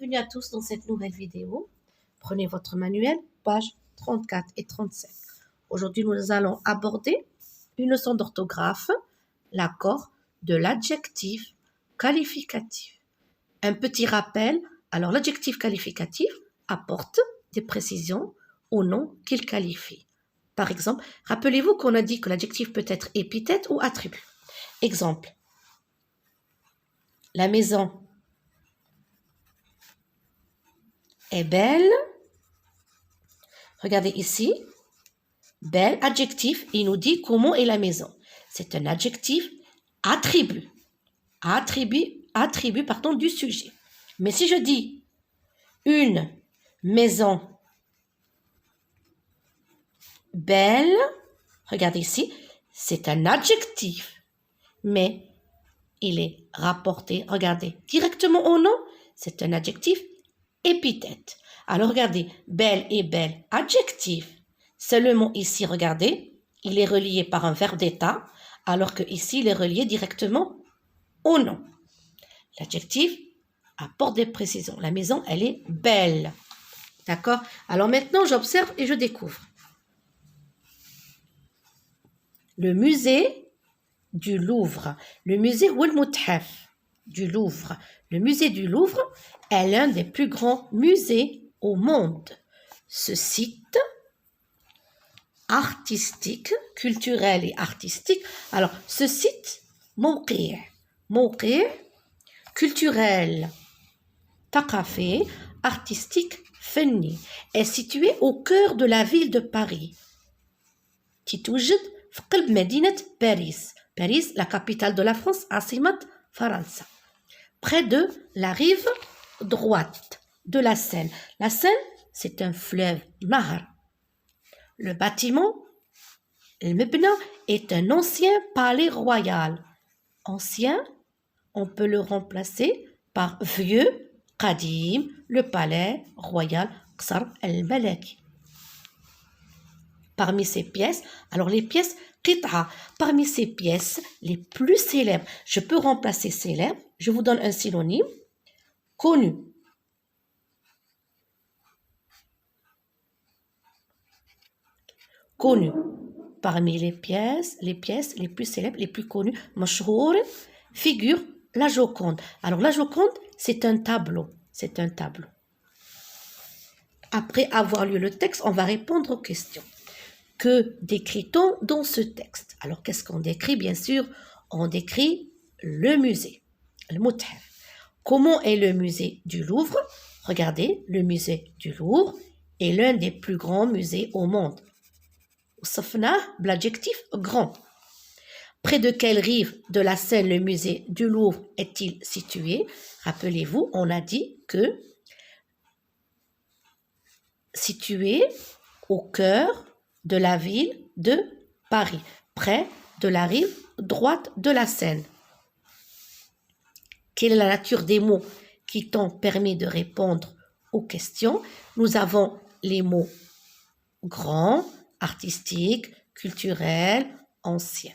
bienvenue à tous dans cette nouvelle vidéo. Prenez votre manuel, pages 34 et 35. Aujourd'hui, nous allons aborder une leçon d'orthographe, l'accord de l'adjectif qualificatif. Un petit rappel, alors l'adjectif qualificatif apporte des précisions au nom qu'il qualifie. Par exemple, rappelez-vous qu'on a dit que l'adjectif peut être épithète ou attribut. Exemple, la maison est belle. Regardez ici, belle, adjectif, il nous dit comment est la maison. C'est un adjectif attribut, attribut du sujet. Mais si je dis une maison belle, regardez ici, c'est un adjectif, mais il est rapporté, regardez, directement au nom, c'est un adjectif épithète. Alors regardez, belle et belle, adjectif. Seulement ici, regardez, il est relié par un verbe d'état, alors que ici, il est relié directement au nom. L'adjectif apporte des précisions. La maison, elle est belle. D'accord? Alors maintenant, j'observe et je découvre. Le musée du Louvre. Le musée du Louvre. Le musée du Louvre est l'un des plus grands musées au monde. Ce site artistique, culturel et artistique. Alors, ce site, موقع, culturel, ثقافي, artistique, فني, est situé au cœur de la ville de Paris. تتوجد في قلب مدينة باريس. Paris, la capitale de la France, عاصمة فرنسا. Près de la rive droite de la Seine. La Seine, c'est un fleuve, Nahar. Le bâtiment, le Mebna, est un ancien palais royal. Ancien, on peut le remplacer par vieux, Qadim, le palais royal, Qsar al-Malaki. Parmi ces pièces, alors les pièces qit'a, parmi ces pièces les plus célèbres, je peux remplacer célèbre, je vous donne un synonyme, connu. Connu. Parmi les pièces les plus célèbres, les plus connues, mashhour, figure la Joconde. Alors la Joconde, c'est un tableau. C'est un tableau. Après avoir lu le texte, on va répondre aux questions. Que décrit-on dans ce texte? Alors qu'est-ce qu'on décrit? Bien sûr, on décrit le musée. Le muthaf. Comment est le musée du Louvre? Regardez, le musée du Louvre est l'un des plus grands musées au monde. L'adjectif grand. Près de quelle rive de la Seine le musée du Louvre est-il situé? Rappelez-vous, on a dit que situé au cœur de la ville de Paris, près de la rive droite de la Seine. Quelle est la nature des mots qui t'ont permis de répondre aux questions? Nous avons les mots grand, artistique, culturel, ancien.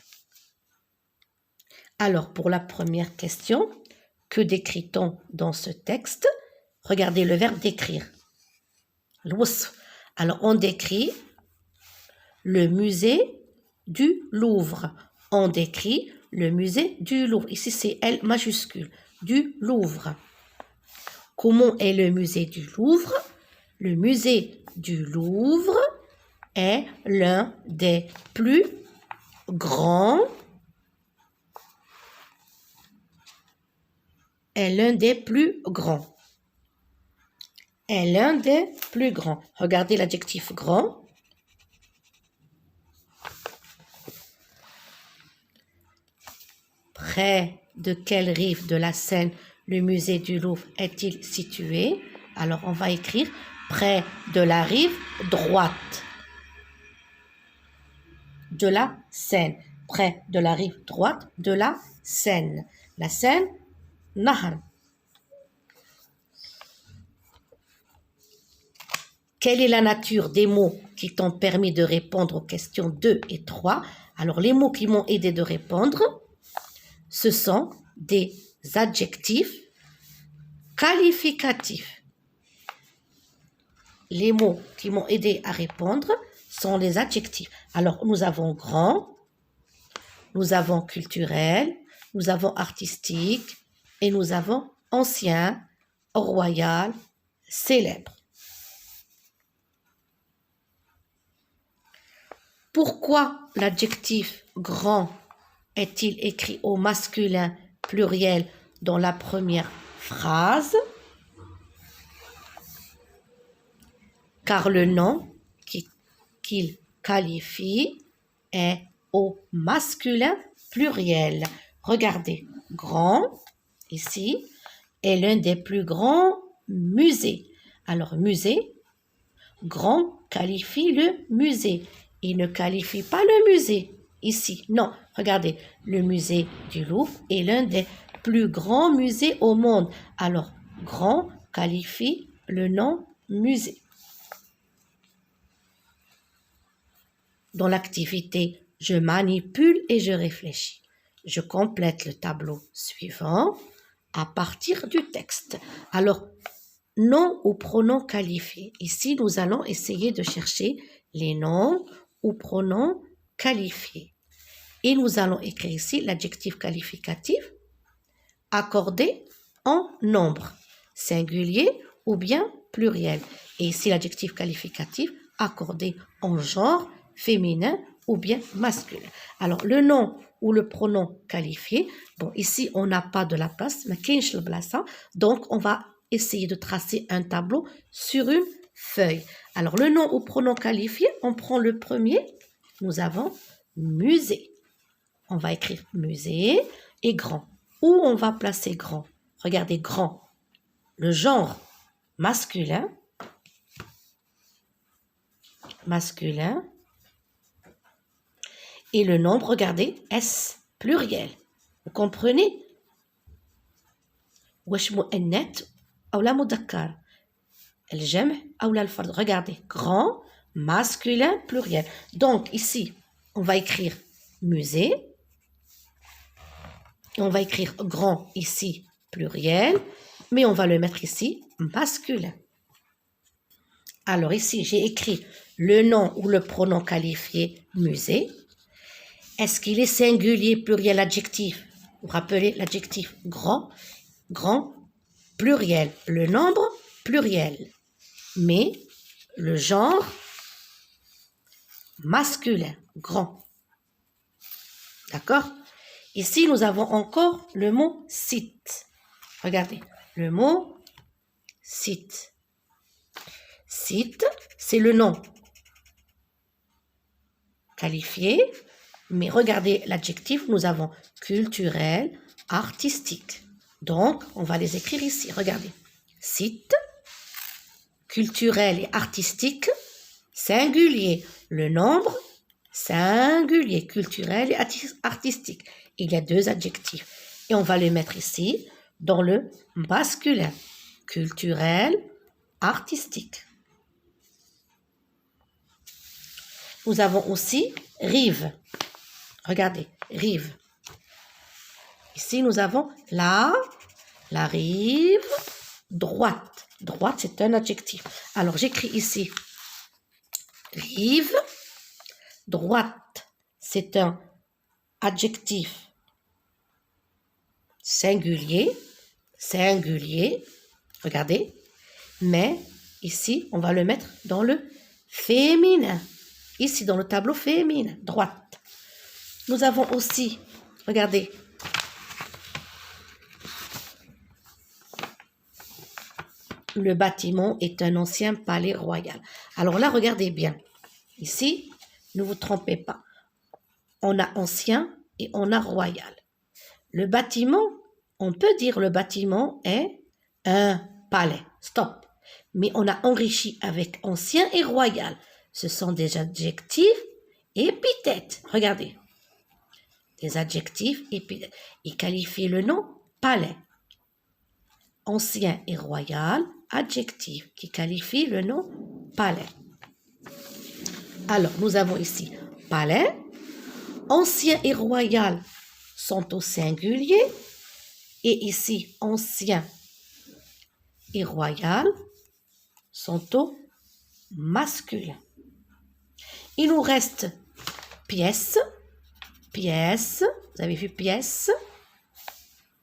Alors, pour la première question, que décrit-on dans ce texte? Regardez le verbe décrire. Alors, on décrit le musée du Louvre. On décrit le musée du Louvre. Ici, c'est L majuscule, du Louvre. Comment est le musée du Louvre? Le musée du Louvre est l'un des plus grands. Est l'un des plus grands. Est l'un des plus grands. Regardez l'adjectif grand. Près de quelle rive de la Seine le musée du Louvre est-il situé? Alors, on va écrire près de la rive droite de la Seine. Près de la rive droite de la Seine. La Seine, Nahar. Quelle est la nature des mots qui t'ont permis de répondre aux questions 2 et 3? Alors, les mots qui m'ont aidé de répondre, ce sont des adjectifs qualificatifs. les mots qui m'ont aidé à répondre sont les adjectifs. Alors, nous avons grand, nous avons culturel, nous avons artistique et nous avons ancien, royal, célèbre. Pourquoi l'adjectif grand est-il écrit au masculin pluriel dans la première phrase? Car le nom qu'il qualifie est au masculin pluriel. Regardez, grand, ici, est l'un des plus grands musées. Alors, musée, grand qualifie le musée. Il ne qualifie pas le musée, ici. Non, regardez, le musée du Louvre est l'un des plus grands musées au monde. Alors, grand qualifie le nom musée. Dans l'activité « Je manipule et je réfléchis », je complète le tableau suivant à partir du texte. Alors, nom ou pronom qualifié. Ici, nous allons essayer de chercher les noms ou pronoms qualifiés. Et nous allons écrire ici l'adjectif qualificatif accordé en nombre, singulier ou bien pluriel. Et ici, l'adjectif qualificatif accordé en genre, féminin ou bien masculin. Alors, le nom ou le pronom qualifié, bon, ici, on n'a pas de la place, mais كاينش البلاصة, donc on va essayer de tracer un tableau sur une feuille. Alors, le nom ou pronom qualifié, on prend le premier, nous avons musée. On va écrire musée et grand. Où on va placer grand? Regardez, grand. Le genre masculin, et le nombre, regardez, S, pluriel. Vous comprenez? واش مؤنث أو لا مذكر الجمع أو لا الفرد. Regardez, grand, masculin, pluriel. Donc ici, on va écrire musée. Et on va écrire grand ici, pluriel. Mais on va le mettre ici, masculin. Alors ici, j'ai écrit le nom ou le pronom qualifié musée. Est-ce qu'il est singulier, pluriel, adjectif? Vous rappelez l'adjectif grand, grand, pluriel. Le nombre, pluriel. Mais le genre, masculin, grand. D'accord? Ici, nous avons encore le mot site. Regardez, le mot site. Site, c'est le nom qualifié. Mais regardez l'adjectif, nous avons culturel, artistique. Donc, on va les écrire ici. Regardez. Site, culturel et artistique, singulier. Le nombre, singulier, culturel et artistique. Il y a deux adjectifs. Et on va les mettre ici, dans le masculin. Culturel, artistique. Nous avons aussi rive. Regardez, rive. Ici, nous avons la rive droite. Droite, c'est un adjectif. Alors, j'écris ici rive. Droite, c'est un adjectif singulier. Singulier. Regardez. Mais ici, on va le mettre dans le féminin. Ici, dans le tableau féminin. Droite. Nous avons aussi, regardez, le bâtiment est un ancien palais royal. Alors là, regardez bien. Ici, ne vous trompez pas. On a ancien et on a royal. Le bâtiment, on peut dire le bâtiment est un palais. Stop. Mais on a enrichi avec ancien et royal. Ce sont des adjectifs épithètes. Regardez. Des adjectifs épithètes. Ils qualifient le nom palais. Ancien et royal, adjectif qui qualifie le nom palais. Alors, nous avons ici palais. Ancien et royal sont au singulier. Et ici, ancien et royal sont au masculin. Il nous reste pièces, pièces, vous avez vu pièces,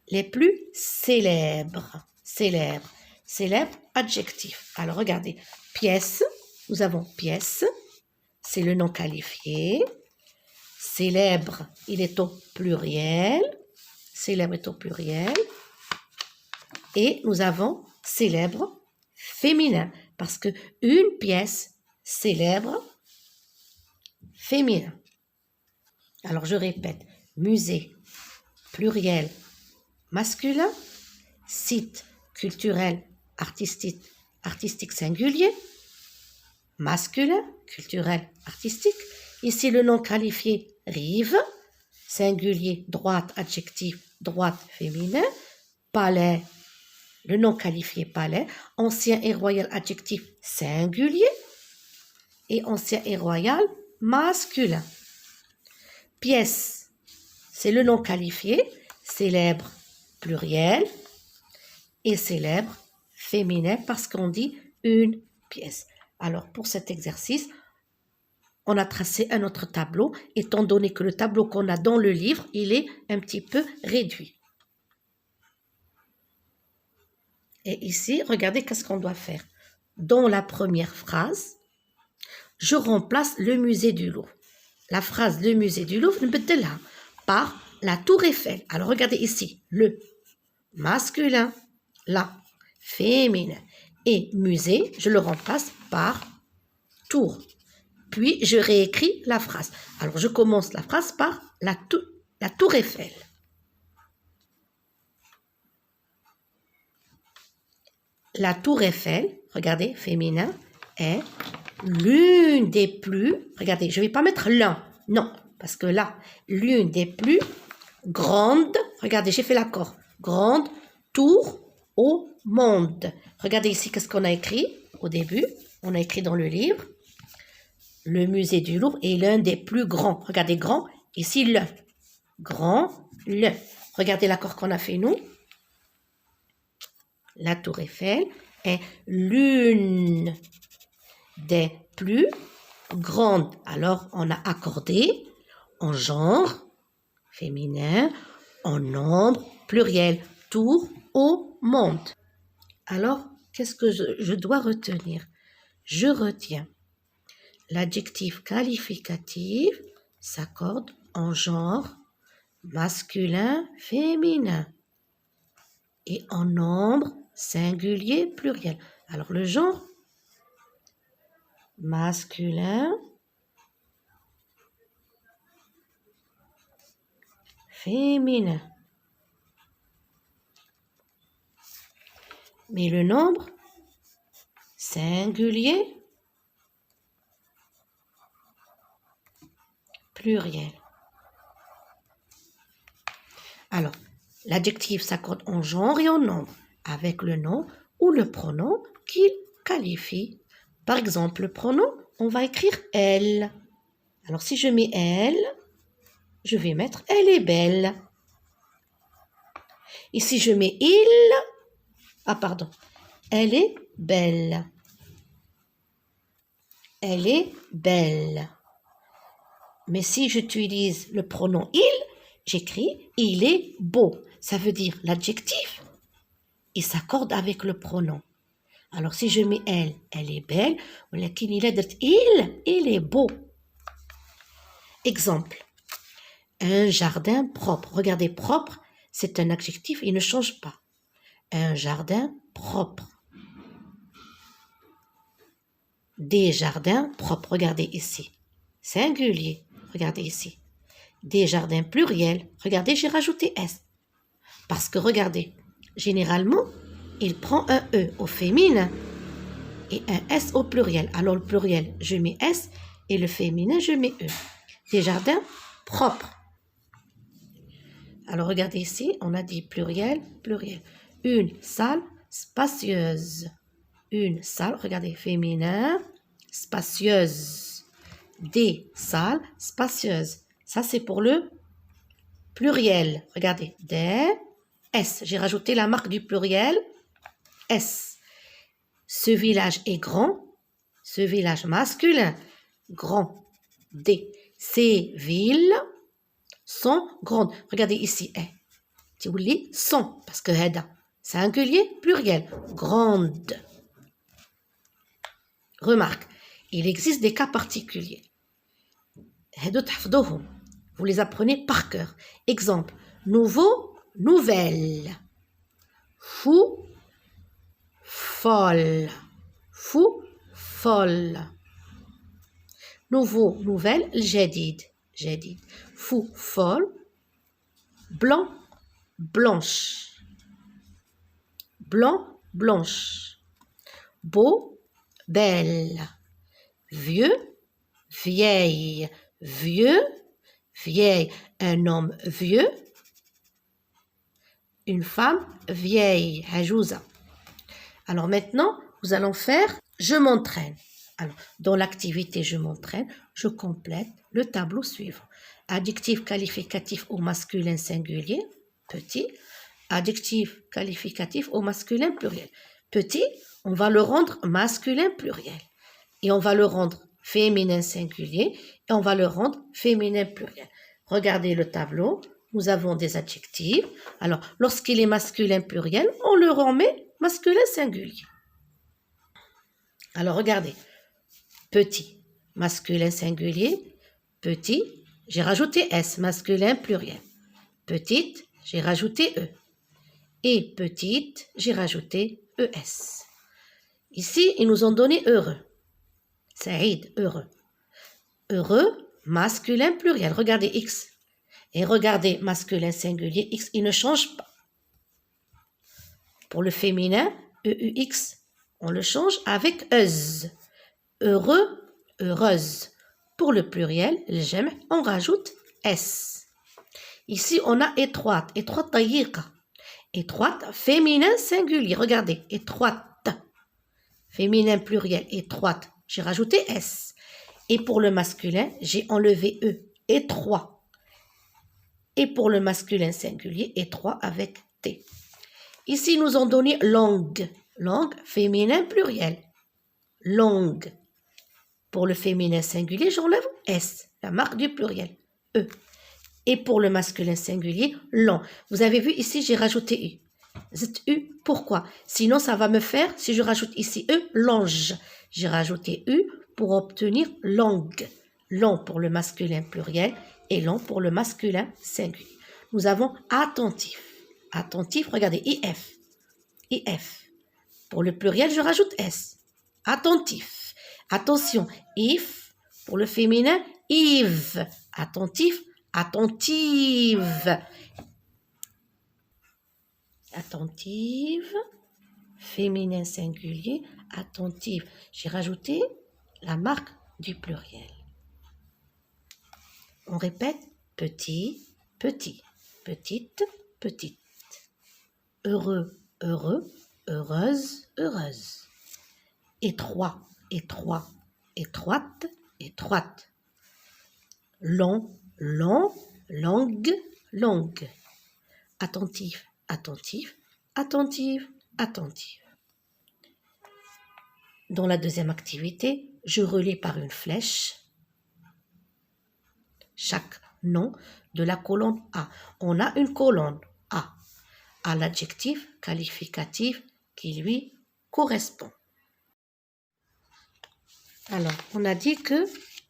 les plus célèbres, célèbres, célèbres, adjectif. Alors regardez, pièces, nous avons pièces, c'est le nom qualifié, célèbre, il est au pluriel, célèbre est au pluriel, et nous avons célèbre féminin, parce que une pièce célèbre féminin. Alors je répète, musée, pluriel, masculin, site culturel, artistique singulier, masculin, culturel, artistique. Ici le nom qualifié, rive, singulier, droite, adjectif, droite, féminin, palais, le nom qualifié palais, ancien et royal, adjectif singulier, et ancien et royal, masculin. Pièce, c'est le nom qualifié, célèbre, pluriel, et célèbre, féminin, parce qu'on dit une pièce. Alors, pour cet exercice, on a tracé un autre tableau, étant donné que le tableau qu'on a dans le livre, il est un petit peu réduit. Et ici, regardez qu'est-ce qu'on doit faire. Dans la première phrase, je remplace le musée du Louvre. La phrase le musée du Louvre, نبدلها par la tour Eiffel. Alors regardez ici, le masculin, la féminin. Et musée, je le remplace par tour. Puis je réécris la phrase. Alors je commence la phrase par la tour Eiffel. La tour Eiffel, regardez, féminin, est l'une des plus, regardez, je ne vais pas mettre l'un, non, parce que là, l'une des plus grandes, regardez, j'ai fait l'accord, grande tour au monde. Regardez ici, qu'est-ce qu'on a écrit au début, on a écrit dans le livre, le musée du Louvre est l'un des plus grands, regardez, grand, ici, le, grand, le. Regardez l'accord qu'on a fait nous. La tour Eiffel est l'une des plus grandes. Alors, on a accordé en genre, féminin, en nombre, pluriel, tour au monde. Alors, qu'est-ce que je dois retenir? Je retiens l'adjectif qualificatif s'accorde en genre, masculin, féminin, et en nombre, singulier, pluriel. Alors, le genre, masculin, féminin. Mais le nombre, singulier, pluriel. Alors, l'adjectif s'accorde en genre et en nombre, avec le nom ou le pronom qu'il qualifie. Par exemple, le pronom, on va écrire elle. Alors, si je mets elle, je vais mettre elle est belle. Et si je mets il, elle est belle. Elle est belle. Mais si j'utilise le pronom il, j'écris il est beau. Ça veut dire l'adjectif, il s'accorde avec le pronom. Alors si je mets elle est belle, il est beau. Exemple, un jardin propre. Regardez, propre, c'est un adjectif, il ne change pas. Un jardin propre. Des jardins propres, regardez ici. Singulier, regardez ici. Des jardins pluriels, regardez, j'ai rajouté S. Parce que, regardez, généralement, il prend un E au féminin et un S au pluriel. Alors, le pluriel, je mets S et le féminin, je mets E. Des jardins propres. Alors, regardez ici, on a dit pluriel, pluriel. Une salle spacieuse. Une salle, regardez, féminin, spacieuse. Des salles spacieuses. Ça, c'est pour le pluriel. Regardez, des S. J'ai rajouté la marque du pluriel S. Ce village est grand. Ce village masculin, grand. D. Ces villes sont grandes. Regardez ici. Tu vous lis sont parce que هذا singulier pluriel. Grande. Remarque, il existe des cas particuliers. هادو تحفظوهم. Vous les apprenez par cœur. Exemple, nouveau, nouvelle. Fou, folle. Fou, folle. Nouveau, nouvelle, الجديد. جديد. Fou, folle. Blanc, blanche. Blanc, blanche. Beau, belle. Vieux, vieille. Vieux, vieille. Un homme vieux. Une femme vieille. عجوزة. Alors maintenant, nous allons faire je m'entraîne. Alors, dans l'activité je m'entraîne, je complète le tableau suivant. Adjectif qualificatif au masculin singulier, petit. Adjectif qualificatif au masculin pluriel. Petit, on va le rendre masculin pluriel. Et on va le rendre féminin singulier. Et on va le rendre féminin pluriel. Regardez le tableau. Nous avons des adjectifs. Alors, lorsqu'il est masculin pluriel, on le remet masculin singulier. Alors, regardez. Petit, masculin singulier. Petit, j'ai rajouté S, masculin pluriel. Petite, j'ai rajouté E. Et petite, j'ai rajouté ES. Ici, ils nous ont donné heureux. Saïd, heureux. Heureux, masculin pluriel. Regardez X. Et regardez masculin singulier. X, il ne change pas. Pour le féminin, EUX, on le change avec EZ. Heureux, heureuse. Pour le pluriel, le jam', on rajoute S. Ici, on a étroite. Étroite, taïqa. Étroite, féminin singulier. Regardez, étroite. Féminin pluriel, étroite. J'ai rajouté S. Et pour le masculin, j'ai enlevé E. Étroit. Et pour le masculin singulier, étroit avec T. Ici, nous ont donné langue. Langue, féminin pluriel. Longue. Pour le féminin singulier, j'enlève S, la marque du pluriel. E. Et pour le masculin singulier, long. Vous avez vu ici, j'ai rajouté U. U, pourquoi? Sinon, ça va me faire, si je rajoute ici E, longe. J'ai rajouté U pour obtenir langue. Long pour le masculin pluriel et long pour le masculin singulier. Nous avons attentif. Attentif, regardez, IF. IF. Pour le pluriel, je rajoute S. Attentif. Attention, if. Pour le féminin, Yves. Attentif, attentive. Attentive, féminin singulier, attentive. J'ai rajouté la marque du pluriel. On répète, petit, petit, petite, petite. Heureux, heureux, heureuse, heureuse. Étroit, étroit, étroite, étroite. Long, long, longue, longue. Attentif, attentif, attentive, attentive. Dans la deuxième activité, je relie par une flèche chaque nom de la colonne A. On a une colonne A à l'adjectif qualificatif qui lui correspond. Alors, on a dit que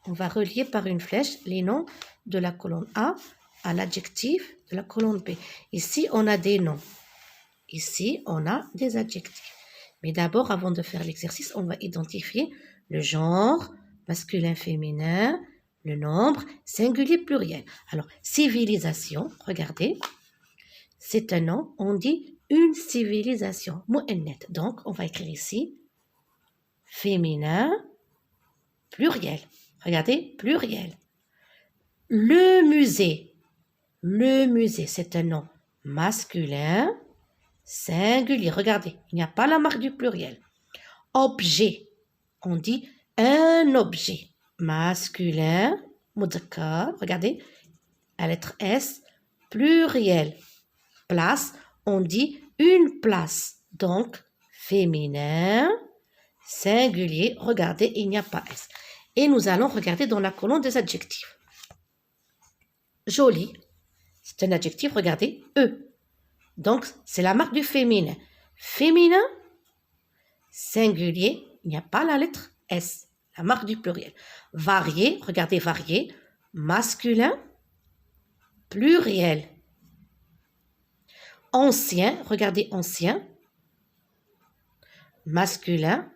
on va relier par une flèche les noms de la colonne A à l'adjectif de la colonne B. Ici, on a des noms. Ici, on a des adjectifs. Mais d'abord, avant de faire l'exercice, on va identifier le genre, masculin, féminin, le nombre, singulier, pluriel. Alors, civilisation, regardez, c'est un nom, on dit une civilisation, mu'annath. Donc, on va écrire ici, féminin, pluriel. Regardez, pluriel. Le musée, c'est un nom masculin, singulier. Regardez, il n'y a pas la marque du pluriel. Objet, on dit un objet. Masculin, mudzakkar, regardez, la lettre S, pluriel. Place, on dit une place. Donc, féminin, singulier. Regardez, il n'y a pas S. Et nous allons regarder dans la colonne des adjectifs. Joli, c'est un adjectif, regardez, E. Donc, c'est la marque du féminin. Féminin, singulier, il n'y a pas la lettre S, la marque du pluriel. Varié, regardez, varié, masculin, pluriel. Ancien, regardez, ancien, masculin,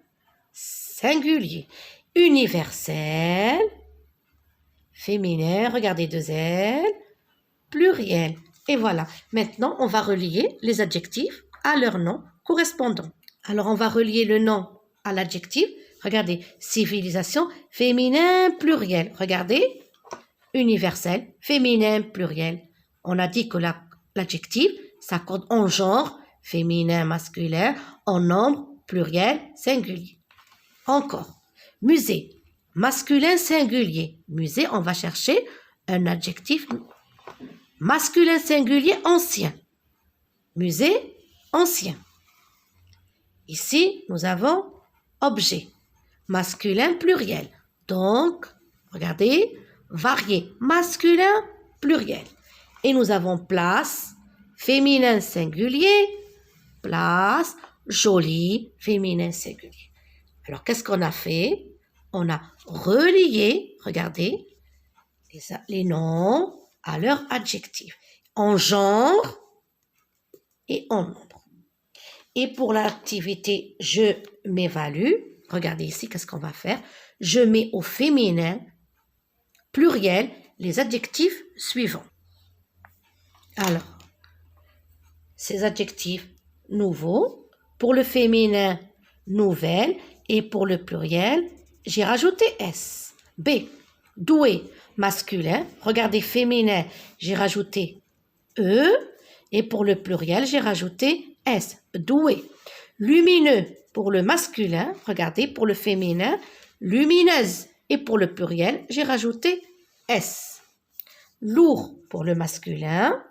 singulier. Universel, féminin, regardez, deux L, pluriel. Et voilà, maintenant on va relier les adjectifs à leur nom correspondant. Alors on va relier le nom à l'adjectif. Regardez, civilisation, féminin, pluriel. Regardez, universel, féminin, pluriel. On a dit que l'adjectif s'accorde en genre, féminin, masculin, en nombre, pluriel, singulier. Encore, musée, masculin, singulier. Musée, on va chercher un adjectif masculin, singulier, ancien. Musée, ancien. Ici, nous avons objet, masculin, pluriel. Donc, regardez, varié, masculin, pluriel. Et nous avons place, féminin, singulier, place, joli, féminin, singulier. Alors, qu'est-ce qu'on a fait? On a relié, regardez, les noms à leur adjectif, en genre et en nombre. Et pour l'activité « je m'évalue », regardez ici, qu'est-ce qu'on va faire? Je mets au féminin, pluriel, les adjectifs suivants. Alors, ces adjectifs nouveaux, pour le féminin, nouvelle, et pour le pluriel, j'ai rajouté S. B, doué, masculin, regardez, féminin, j'ai rajouté E, et pour le pluriel, j'ai rajouté S, doué. Lumineux, pour le masculin, regardez, pour le féminin, lumineuse, et pour le pluriel, j'ai rajouté S. Lourd, pour le masculin,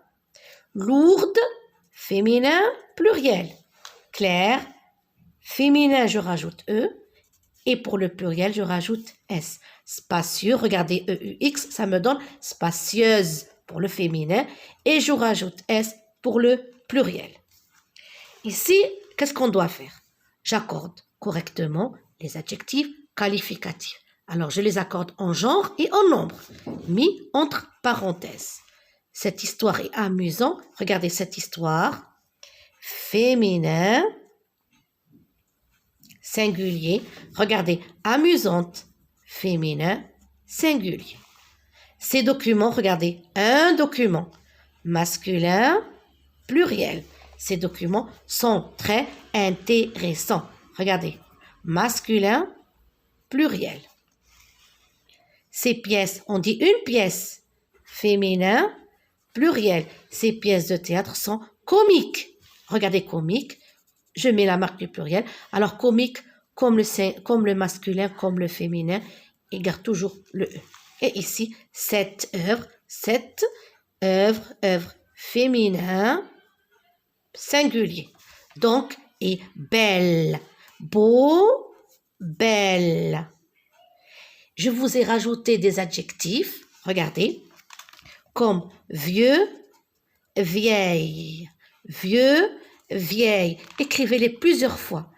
lourde, féminin, pluriel. Clair, féminin, je rajoute E, et pour le pluriel, je rajoute S. Spacieux, regardez EUX, ça me donne spacieuse pour le féminin, et je rajoute S pour le pluriel. Ici, qu'est-ce qu'on doit faire? J'accorde correctement les adjectifs qualificatifs. Alors, je les accorde en genre et en nombre, mis entre parenthèses. Cette histoire est amusante. Regardez cette histoire. Féminin, singulier. Regardez, amusante, féminin, singulier. Ces documents, regardez, un document, masculin, pluriel. Ces documents sont très intéressants. Regardez, masculin, pluriel. Ces pièces, on dit une pièce, féminin, pluriel. Ces pièces de théâtre sont comiques. Regardez, comique, je mets la marque du pluriel. Alors, comique, comme le masculin, comme le féminin, il garde toujours le E. Et ici, cette œuvre, féminin, singulier. Donc, et belle, beau, belle. Je vous ai rajouté des adjectifs, regardez, comme vieux, vieille, vieux, vieille. Écrivez-les plusieurs fois.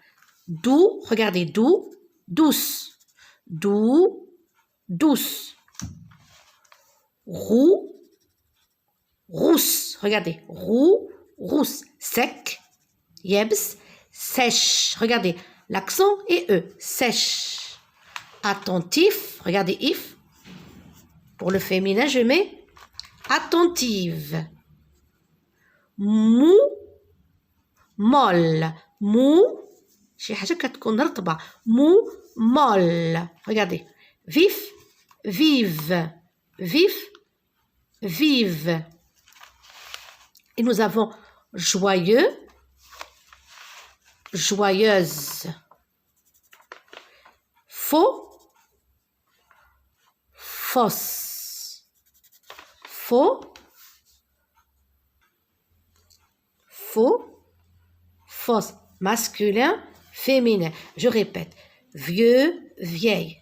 Doux, regardez, doux, douce, doux, douce. Roux, rousse, regardez, roux, rousse, sec, yebs, sèche, regardez, l'accent est E, sèche. Attentif, regardez, if, pour le féminin, je mets attentive. Mou, molle, mou, شي حاجة كتكون رطبة, mou, molle, regardez, vif, vive, vif, vive. Et nous avons joyeux, joyeuse. Faux, fausse. Faux, faux, fausse. Masculin, féminin. Je répète. vieux, vieille.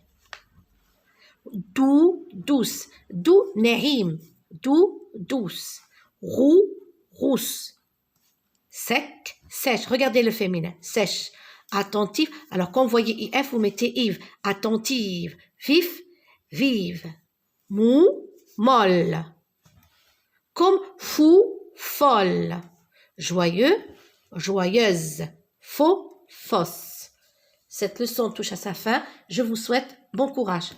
Doux, douce. Doux, naïm. Doux, douce. Roux, rousse. Sec, sèche. Regardez le féminin. Sèche. Attentif. Alors, quand vous voyez IF, vous mettez IV. Attentive. Vif, vive. Mou, molle. Comme fou, folle. Joyeux, joyeuse. Faux, fausse. Cette leçon touche à sa fin. Je vous souhaite bon courage.